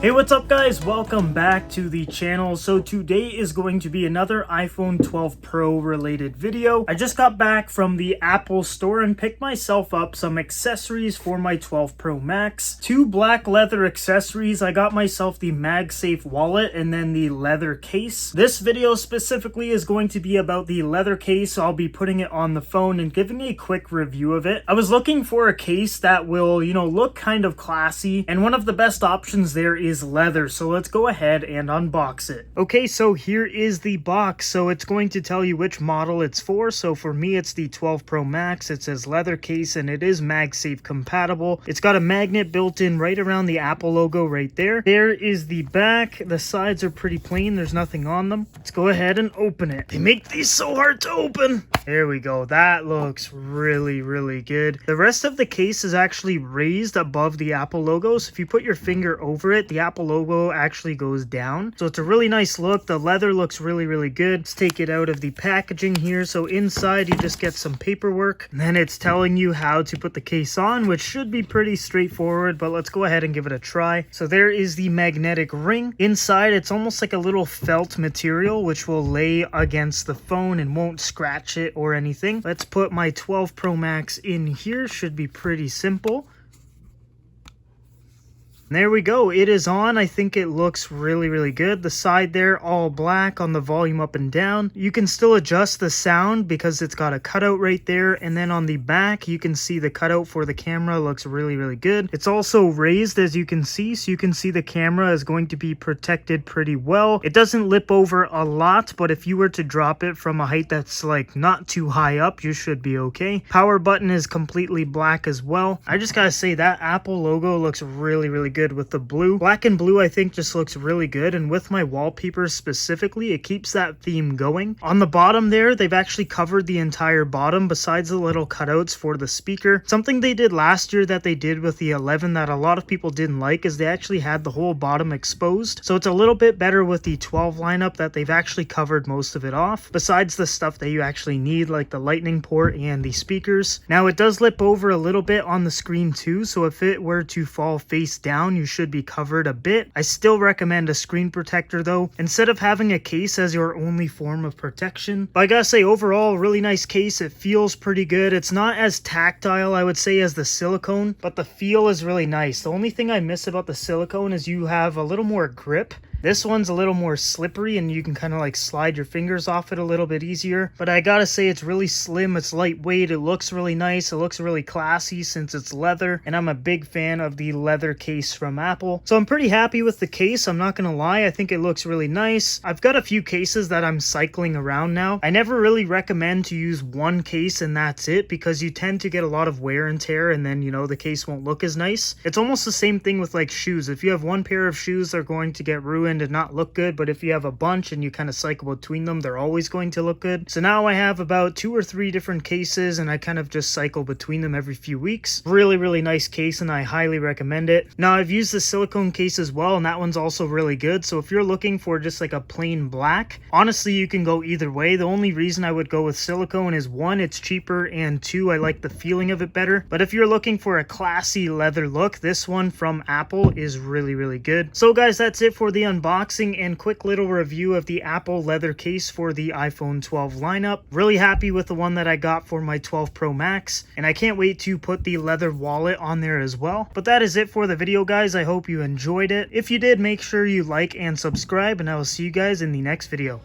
Hey, what's up guys? Welcome back to the channel. So today is going to be another iPhone 12 Pro related video. I just got back from the Apple store and picked myself up some accessories for my 12 Pro Max. Two black leather accessories. I got myself the MagSafe wallet and then the leather case. This video specifically is going to be about the leather case. So I'll be putting it on the phone and giving a quick review of it. I was looking for a case that will, look kind of classy, and one of the best options there is leather, so let's go ahead and unbox it. Okay, so here is the box. So it's going to tell you which model it's for. So for me, it's the 12 Pro Max. It says leather case and it is MagSafe compatible. It's got a magnet built in right around the Apple logo right there. There is the back. The sides are pretty plain. There's nothing on them. Let's go ahead and open it. They make these so hard to open. There we go. That looks really, really good. The rest of the case is actually raised above the Apple logo. So if you put your finger over it, the Apple logo actually goes down. So it's a really nice look. The leather looks really, really good. Let's take it out of the packaging here. So inside you just get some paperwork, and then it's telling you how to put the case on, which should be pretty straightforward, but let's go ahead and give it a try. So there is the magnetic ring. Inside it's almost like a little felt material which will lay against the phone and won't scratch it or anything. Let's put my 12 Pro Max in here. Should be pretty simple. There we go. It is on. I think it looks really, really good. The side there, all black on the volume up and down. You can still adjust the sound because it's got a cutout right there. And then on the back, you can see the cutout for the camera looks really, really good. It's also raised, as you can see. So you can see the camera is going to be protected pretty well. It doesn't lip over a lot, but if you were to drop it from a height that's like not too high up, you should be okay. Power button is completely black as well. I just gotta say that Apple logo looks really, really good with the blue. Black and blue I think just looks really good, and with my wallpaper specifically, it keeps that theme going. On the bottom there, they've actually covered the entire bottom besides the little cutouts for the speaker. Something they did last year that they did with the 11 that a lot of people didn't like is they actually had the whole bottom exposed. So it's a little bit better with the 12 lineup that they've actually covered most of it off, besides the stuff that you actually need like the lightning port and the speakers. Now it does lip over a little bit on the screen too, so if it were to fall face down, you should be covered a bit. I still recommend a screen protector though, instead of having a case as your only form of protection. But I gotta say, overall, really nice case. It feels pretty good. It's not as tactile, I would say, as the silicone, but the feel is really nice. The only thing I miss about the silicone is you have a little more grip. This one's a little more slippery and you can kind of like slide your fingers off it a little bit easier. But I gotta say, it's really slim, it's lightweight, it looks really nice, it looks really classy since it's leather, and I'm a big fan of the leather case from Apple. So I'm pretty happy with the case, I'm not gonna lie. I think it looks really nice. I've got a few cases that I'm cycling around now. I never really recommend to use one case and that's it, because you tend to get a lot of wear and tear and then, the case won't look as nice. It's almost the same thing with like shoes. If you have one pair of shoes, they're going to get ruined and not look good, but if you have a bunch and you kind of cycle between them, they're always going to look good. So now I have about 2 or 3 different cases and I kind of just cycle between them every few weeks. Really, really nice case and I highly recommend it. Now I've used the silicone case as well and that one's also really good. So if you're looking for just like a plain black, honestly you can go either way. The only reason I would go with silicone is 1, it's cheaper, and 2, I like the feeling of it better. But if you're looking for a classy leather look, this one from Apple is really, really good. So guys, that's it for the unboxing and quick little review of the Apple leather case for the iPhone 12 lineup. Really happy with the one that I got for my 12 Pro Max, and I can't wait to put the leather wallet on there as well. But that is it for the video, guys. I hope you enjoyed it. If you did, make sure you like and subscribe, and I will see you guys in the next video.